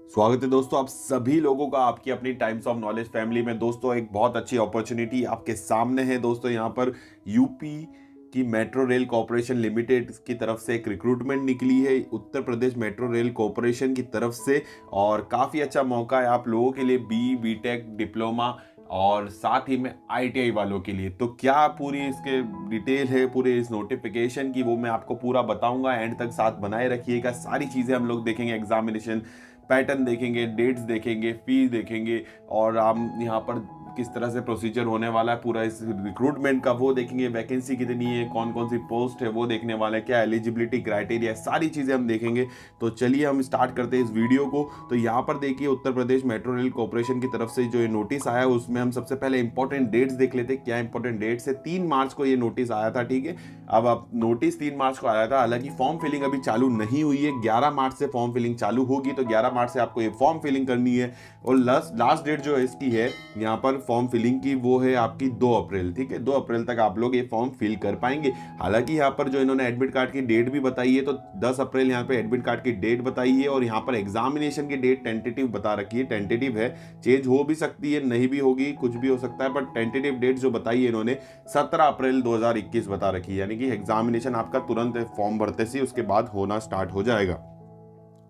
स्वागत है दोस्तों आप सभी लोगों का आपकी अपनी टाइम्स ऑफ नॉलेज फैमिली में। दोस्तों एक बहुत अच्छी अपॉर्चुनिटी आपके सामने है। दोस्तों यहाँ पर यूपी की मेट्रो रेल कॉरपोरेशन लिमिटेड की तरफ से एक रिक्रूटमेंट निकली है Uttar Pradesh metro rail corporation की तरफ से, और काफ़ी अच्छा मौका है आप लोगों के लिए, बीटेक डिप्लोमा और साथ ही में आईटीआई वालों के लिए। तो क्या पूरी इसके डिटेल है पूरे इस नोटिफिकेशन की, वो मैं आपको पूरा बताऊंगा। एंड तक साथ बनाए रखिएगा। सारी चीज़ें हम लोग देखेंगे, एग्जामिनेशन पैटर्न देखेंगे, डेट्स देखेंगे, फीस देखेंगे, और हम यहाँ पर किस तरह से प्रोसीजर होने वाला है पूरा इस रिक्रूटमेंट का वो देखेंगे। वैकेंसी कितनी है, कौन कौन सी पोस्ट है वो देखने वाला है, क्या एलिजिबिलिटी क्राइटेरिया, सारी चीज़ें हम देखेंगे। तो चलिए हम स्टार्ट करते हैं इस वीडियो को। तो यहाँ पर देखिए Uttar Pradesh metro rail corporation की तरफ से जो ये नोटिस आया है उसमें हम सबसे पहले इंपॉर्टेंट डेट्स देख लेते हैं। क्या इंपॉर्टेंट डेट्स है? 3 मार्च को ये नोटिस आया था, ठीक है। अब नोटिस 3 मार्च को आया था, हालांकि फॉर्म फिलिंग अभी चालू नहीं हुई है। 11 मार्च से फॉर्म फिलिंग चालू होगी, तो 11 मार्च से आपको ये फॉर्म फिलिंग करनी है। और लास्ट डेट जो इसकी है यहाँ पर फॉर्म फिलिंग की, वो है आपकी 2 अप्रैल, ठीक है। 2 अप्रैल तक आप लोग ये फॉर्म फिल कर पाएंगे। हालांकि यहाँ पर जो इन्होंने एडमिट कार्ड की डेट भी बताई है, तो 10 अप्रैल यहाँ पे एडमिट कार्ड की डेट बताई है। और यहाँ पर एग्जामिनेशन की डेट टेंटेटिव बता रखी है। टेंटेटिव है, चेंज हो भी सकती है, नहीं भी होगी, कुछ भी हो सकता है, बट टेंटेटिव डेट जो बताई है इन्होंने 17 अप्रैल 2021 बता रखी है। यानी कि एग्जामिनेशन आपका तुरंत फॉर्म भरते से उसके बाद होना स्टार्ट हो जाएगा।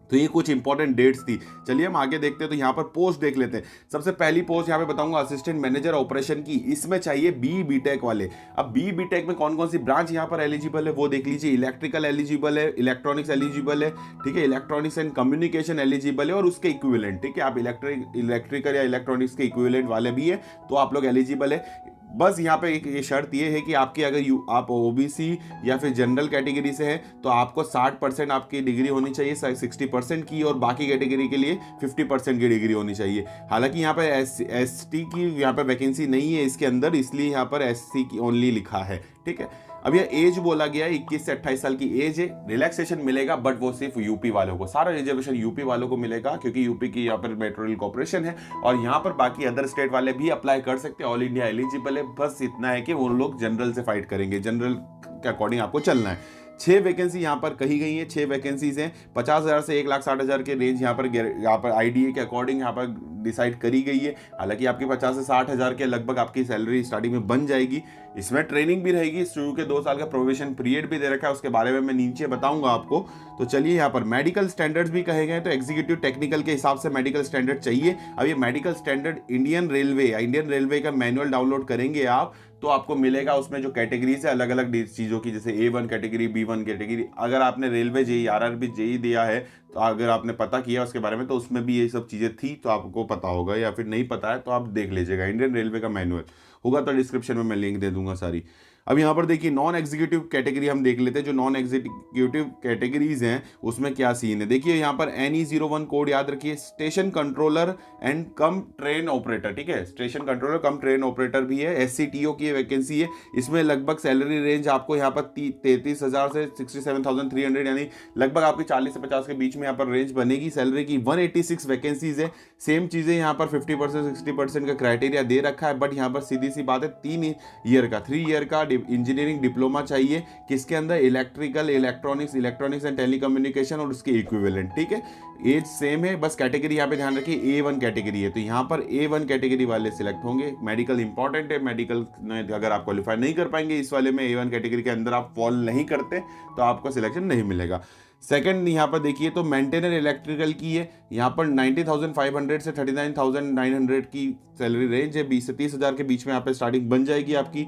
तो ये कुछ इंपॉर्टेंट डेट्स थी। चलिए हम आगे देखते हैं। तो यहाँ पर पोस्ट देख लेते हैं। सबसे पहली पोस्ट यहाँ पे बताऊंगा असिस्टेंट मैनेजर ऑपरेशन की। इसमें चाहिए बीटेक वाले। अब बीटेक में कौन कौन सी ब्रांच यहाँ पर एलिजिबल है वो देख लीजिए। इलेक्ट्रिकल एलिजिबल है, इलेक्ट्रॉनिक्स एलिजिबल है, ठीक है, इलेक्ट्रॉनिक्स एंड कम्युनिकेशन एलिजिबल है, और उसके इक्विवेलेंट, ठीक है। आप इलेक्ट्रिकल या इलेक्ट्रॉनिक्स के इक्विवेलेंट वाले भी है तो आप लोग एलिजिबल है। बस यहाँ पे एक ये शर्त ये है कि आपकी अगर आप ओबीसी या फिर जनरल कैटेगरी से हैं तो आपको 60% आपकी डिग्री होनी चाहिए, 60% की, और बाकी कैटेगरी के लिए 50% की डिग्री होनी चाहिए। हालांकि यहाँ पे एसटी की यहाँ पे वैकेंसी नहीं है इसके अंदर, इसलिए यहाँ पर एससी की ओनली लिखा है, ठीक है। अब यह एज बोला गया है 21 से 28 साल की एज है। रिलैक्सेशन मिलेगा, बट वो सिर्फ यूपी वालों को, सारा रिजर्वेशन यूपी वालों को मिलेगा, क्योंकि यूपी की यहाँ पर मेट्रो रेल कॉर्पोरेशन है। और यहाँ पर बाकी अदर स्टेट वाले भी अप्लाई कर सकते हैं, ऑल इंडिया एलिजिबल है। बस इतना है कि वो लोग जनरल से फाइट करेंगे, जनरल के अकॉर्डिंग आपको चलना है। 6 वैकेंसी यहाँ पर कही गई है, 6 वैकेंसीज हैं। 50,000 से 1,60,000 के रेंज यहाँ पर आईडीए के अकॉर्डिंग यहाँ पर डिसाइड करी गई है। हालांकि आपकी 50 से 60,000 के लगभग आपकी सैलरी स्टार्टिंग में बन जाएगी। इसमें ट्रेनिंग भी रहेगी, शुरू के 2 साल का प्रोबेशन पीरियड भी दे रखा है, उसके बारे में मैं नीचे बताऊंगा आपको। तो चलिए यहाँ पर मेडिकल स्टैंडर्ड्स भी कहे गए, तो एग्जीक्यूटिव टेक्निकल के हिसाब से मेडिकल स्टैंडर्ड चाहिए। अब ये मेडिकल स्टैंडर्ड इंडियन रेलवे का मैनुअल डाउनलोड करेंगे आप, तो आपको मिलेगा उसमें जो कैटेगरीज है अलग अलग चीज़ों की, जैसे A1 कैटेगरी, B1 कैटेगरी। अगर आपने रेलवे जेई आरआरबी जेई दिया है, तो अगर आपने पता किया उसके बारे में, तो उसमें भी ये सब चीज़ें थी, तो आपको पता होगा, या फिर नहीं पता है तो आप देख लीजिएगा। इंडियन रेलवे का मैनुअल होगा तो डिस्क्रिप्शन में मैं लिंक दे दूंगा सारी। अब यहाँ पर देखिए नॉन एग्जीक्यूटिव कैटेगरी हम देख लेते हैं। जो नॉन एग्जीक्यूटिव कैटेगरीज हैं उसमें क्या सीन है, देखिए यहाँ पर NE01 कोड याद रखिए, station controller and come train operator, ठीक है। Station controller cum train operator भी है, SCTO की वैकेंसी है। इसमें लगभग सैलरी रेंज आपको यहाँ पर 33,000 से 67,300, यानी लगभग आपकी 40 से 50 के बीच में यहाँ पर रेंज बनेगी सैलरी की। 186 वैकेंसीज है। सेम चीज़ें यहाँ पर 50% 60% का क्राइटेरिया दे रखा है, बट यहाँ पर सीधी सी बात है 3 ईयर का इंजीनियरिंग डिप्लोमा चाहिए, किसके अंदर, इलेक्ट्रिकल, इलेक्ट्रॉनिक्स एंड टेलीकम्युनिकेशन और उसके इक्विवेलेंट, ठीक है। एज सेम है, बस कैटेगरी यहाँ पे ध्यान रखिए A1 कैटेगरी है, तो यहाँ पर A1 कैटेगरी वाले सिलेक्ट होंगे। मेडिकल इंपॉर्टेंट है, मेडिकल अगर आप क्वालिफाई नहीं कर पाएंगे इस वाले में, A1 कैटेगरी के अंदर आप फॉल नहीं करते, तो आपको सिलेक्शन नहीं मिलेगा। सेकंड यहाँ पर देखिए तो मेंटेनर इलेक्ट्रिकल की है, यहाँ पर 90,500 से 39,900 की सैलरी रेंज है। 20 से 30,000 के बीच में यहाँ पे स्टार्टिंग बन जाएगी आपकी।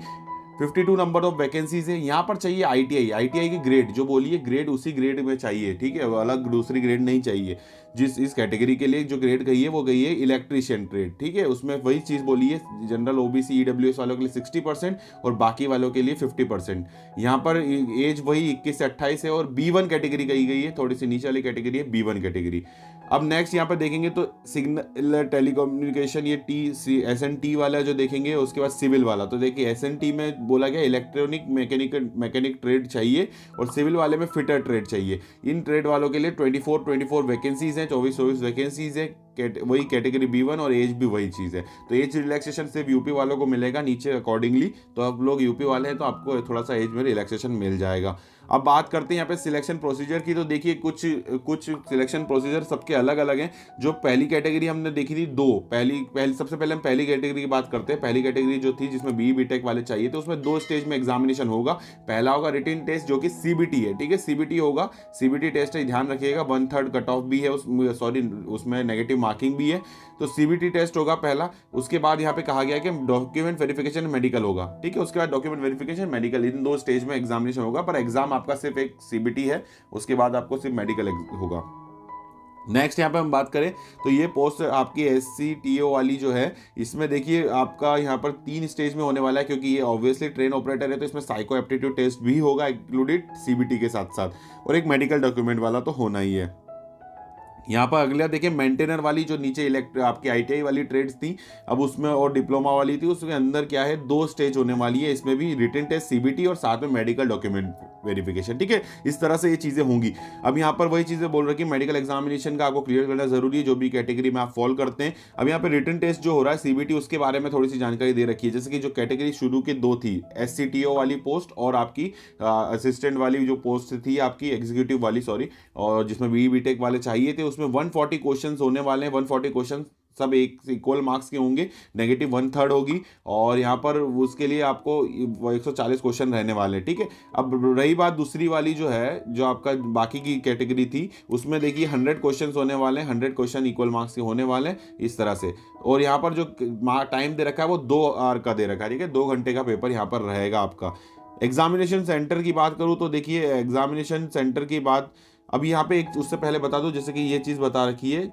52 नंबर ऑफ वैकेंसीज है। यहाँ पर चाहिए आईटीआई की ग्रेड, जो बोलिए ग्रेड उसी ग्रेड में चाहिए, ठीक है, अलग दूसरी ग्रेड नहीं चाहिए। जिस इस कैटेगरी के लिए जो ग्रेड गई है वो गई है इलेक्ट्रीशियन ट्रेड, ठीक है। उसमें वही चीज़ बोलिए, जनरल ओबीसी ईडब्ल्यूएस वालों के लिए 60% और बाकी वालों के लिए 50%। यहाँ पर एज वही 21 से 28 है, और B1 कैटेगरी कही गई है, थोड़ी सी नीचे वाली कैटेगरी है B1 कैटेगरी। अब नेक्स्ट यहाँ पर देखेंगे तो सिग्नल टेलीकम्युनिकेशन, ये SNT वाला जो देखेंगे, उसके बाद सिविल वाला। तो देखिए SNT में बोला गया इलेक्ट्रॉनिक मैकेनिक ट्रेड चाहिए, और सिविल वाले में फिटर ट्रेड चाहिए। इन ट्रेड वालों के लिए 24 वैकेंसीज हैं, 24 वैकेंसीज है। वही कैटेगरी B1 और एज भी वही चीज़ है। तो एज रिलैक्सेशन सिर्फ यूपी वालों को मिलेगा नीचे अकॉर्डिंगली। तो आप लोग यूपी वाले हैं तो आपको थोड़ा सा एज में रिलैक्सेशन मिल जाएगा। अब बात करते हैं यहाँ पे सिलेक्शन प्रोसीजर की। तो देखिए कुछ कुछ सिलेक्शन प्रोसीजर सबके अलग अलग हैं। जो पहली कैटेगरी हमने देखी थी दो, पहली सबसे पहले हम पहली कैटेगरी की बात करते हैं। पहली कैटेगरी जो थी जिसमें BTech वाले चाहिए थे, उसमें 2 स्टेज में एग्जामिनेशन होगा। पहला होगा रिटन टेस्ट जो कि CBT है, ठीक है, CBT होगा। CBT टेस्ट है, ध्यान रखिएगा, 1/3 कट ऑफ भी है उसमें नेगेटिव मार्किंग भी है। तो CBT टेस्ट होगा पहला। उसके बाद यहाँ पे कहा गया है कि डॉक्यूमेंट वेरिफिकेशन मेडिकल होगा, ठीक है। उसके बाद डॉक्यूमेंट वेरिफिकेशन मेडिकल, इन 2 स्टेज में एग्जामिनेशन होगा, पर एग्जाम आपका सिर्फ एक CBT है, उसके बाद आपको सिर्फ मेडिकल होगा। नेक्स्ट यहाँ पे हम बात करें तो ये पोस्ट आपकी SCTO वाली जो है, इसमें देखिए आपका यहाँ पर 3 स्टेज में होने वाला है, क्योंकि ये ऑब्वियसली ट्रेन ऑपरेटर है तो इसमें साइको एप्टीट्यूड टेस्ट भी होगा इंक्लूडेड CBT के साथ साथ, और एक मेडिकल डॉक्यूमेंट वाला तो होना ही है। यहाँ पर अगला देखिए मेंटेनर वाली जो नीचे आपकी ITI वाली ट्रेड्स थी, अब उसमें और डिप्लोमा वाली थी, उसके अंदर क्या है 2 स्टेज होने वाली है। इसमें भी रिटन टेस्ट CBT और साथ में मेडिकल डॉक्यूमेंट वेरिफिकेशन, ठीक है। इस तरह से ये चीज़ें होंगी। अब यहाँ पर वही चीज़ें बोल रही है, मेडिकल एग्जामिनेशन का आपको क्लियर करना जरूरी है जो भी कैटेगरी में आप फॉल करते हैं। अब यहाँ पे रिटन टेस्ट जो हो रहा है CBT, उसके बारे में थोड़ी सी जानकारी दे रखी है। जैसे कि जो कैटेगरी शुरू की 2 थी, SCTO वाली पोस्ट और आपकी असिस्टेंट वाली जो पोस्ट थी आपकी एग्जीक्यूटिव वाली, सॉरी, और जिसमें BTech वाले चाहिए थे, उसमें 140 क्वेश्चन होने वाले हैं। 140 क्वेश्चन सब एक इक्वल मार्क्स के होंगे, नेगेटिव 1/3 होगी, और यहाँ पर उसके लिए आपको 140 क्वेश्चन रहने वाले हैं, ठीक है। अब रही बात दूसरी वाली जो है, जो आपका बाकी की कैटेगरी थी, उसमें देखिए 100 क्वेश्चन होने वाले हैं, 100 क्वेश्चन इक्वल मार्क्स के होने वाले हैं, इस तरह से। और यहाँ पर जो टाइम दे रखा है वो 2 आवर का दे रखा है, ठीक है, 2 घंटे का पेपर यहाँ पर रहेगा आपका। एग्जामिनेशन सेंटर की बात करूँ तो देखिए एग्जामिनेशन सेंटर की बात, अभी यहाँ पे एक उससे पहले बता दूं, जैसे कि ये चीज़ बता रखी है,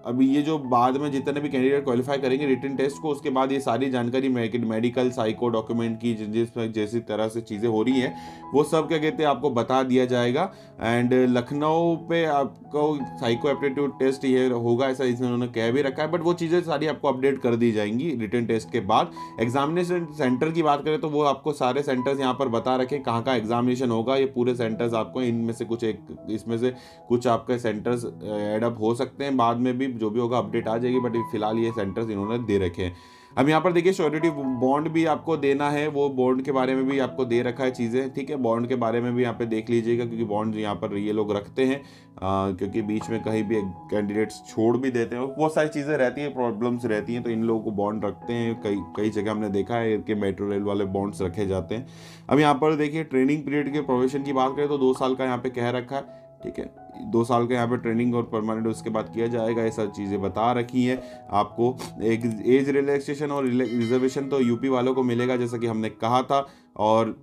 अभी ये जो बाद में जितने भी कैंडिडेट क्वालिफाई करेंगे रिटन टेस्ट को, उसके बाद ये सारी जानकारी मेडिकल साइको डॉक्यूमेंट की जैसी तरह से चीज़ें हो रही हैं, वो सब क्या कहते हैं आपको बता दिया जाएगा। एंड लखनऊ पे आपको साइको एप्टीट्यूड टेस्ट ये होगा, ऐसा इसमें उन्होंने कह भी रखा है, बट वो चीज़ें सारी आपको अपडेट कर दी जाएंगी रिटन टेस्ट के बाद। एग्जामिनेशन सेंटर की बात करें तो वो आपको सारे सेंटर्स यहाँ पर बता रखे कहाँ कहाँ एग्जामिनेशन होगा। ये पूरे सेंटर्स आपको इनमें से इसमें से कुछ आपके सेंटर्स एडअप हो सकते हैं, बाद में भी जो भी होगा अपडेट आ जाएगी, बट फिलहाल ये सेंटर्स इन्होंने दे रखे हैं। अब यहाँ पर देखिए श्योरिटी बॉन्ड भी आपको देना है, वो बॉन्ड के बारे में भी आपको दे रखा है चीज़ें, ठीक है। बॉन्ड के बारे में भी यहाँ पे देख लीजिएगा, क्योंकि बॉन्ड यहाँ पर ये लोग रखते हैं, क्योंकि बीच में कहीं भी कैंडिडेट्स छोड़ भी देते हैं, बहुत सारी चीज़ें रहती हैं, प्रॉब्लम्स रहती हैं, तो इन लोगों को बॉन्ड रखते हैं। कई जगह हमने देखा है कि मेट्रो रेल वाले बॉन्ड्स रखे जाते हैं। अब यहाँ पर देखिए ट्रेनिंग पीरियड के प्रोविजन की बात करें तो 2 साल का यहाँ पे कह रखा है, ठीक है, 2 साल का यहाँ पे ट्रेनिंग और परमानेंट उसके बाद किया जाएगा। ये सब चीज़ें बता रखी है आपको। एक एज रिलैक्सेशन और रिजर्वेशन तो यूपी वालों को मिलेगा, जैसा कि हमने कहा था। और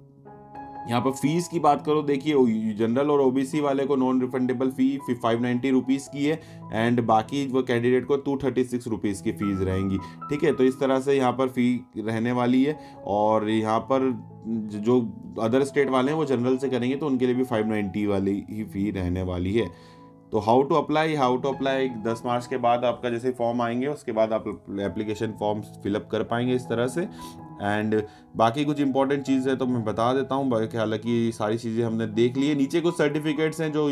यहाँ पर फीस की बात करो, देखिए जनरल और OBC वाले को नॉन रिफंडेबल फ़ी 590 रुपीज़ की है, एंड बाकी वो कैंडिडेट को 236 रुपीज़ की फ़ीस रहेंगी, ठीक है। तो इस तरह से यहाँ पर फ़ी रहने वाली है। और यहाँ पर जो अदर स्टेट वाले हैं वो जनरल से करेंगे तो उनके लिए भी 590 वाली ही फ़ी रहने वाली है। तो हाउ टू अप्लाई 10 मार्च के बाद आपका जैसे फॉर्म आएंगे उसके बाद आप एप्लीकेशन फॉर्म फिलअप कर पाएंगे इस तरह से। एंड बाकी कुछ इंपॉर्टेंट चीज़ है तो मैं बता देता हूँ, हालांकि सारी चीज़ें हमने देख ली है। नीचे कुछ सर्टिफिकेट्स हैं जो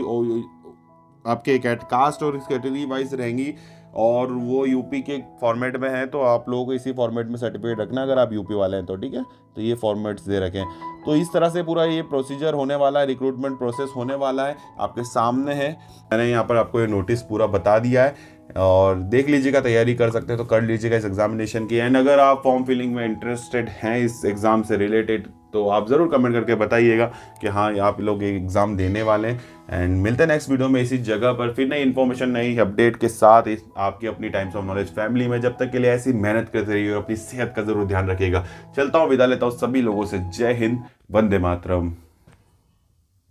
आपके कास्ट और कैटेगरी वाइज रहेंगी, और वो यूपी के फॉर्मेट में है, तो आप लोगों को इसी फॉर्मेट में सर्टिफिकेट रखना अगर आप यूपी वाले हैं तो, ठीक है। तो ये फॉर्मेट्स दे रखे हैं। तो इस तरह से पूरा ये प्रोसीजर होने वाला है, रिक्रूटमेंट प्रोसेस होने वाला है, आपके सामने है। मैंने यहाँ पर आपको ये नोटिस पूरा बता दिया है, और देख लीजिएगा, तैयारी कर सकते हैं तो कर लीजिएगा इस एग्जामिनेशन की। एंड अगर आप फॉर्म फिलिंग में इंटरेस्टेड हैं इस एग्ज़ाम से रिलेटेड, तो आप ज़रूर कमेंट करके बताइएगा कि हाँ आप लोग एक एग्ज़ाम देने वाले हैं। एंड मिलते हैं नेक्स्ट वीडियो में इसी जगह पर, फिर नई इन्फॉर्मेशन नई अपडेट के साथ आपकी अपनी टाइम्स ऑफ नॉलेज फैमिली में। जब तक के लिए ऐसी मेहनत करते रहिए और अपनी सेहत का ज़रूर ध्यान रखिएगा। चलता हूँ, विदा लेता हूँ सभी लोगों से। जय हिंद, वंदे मातरम।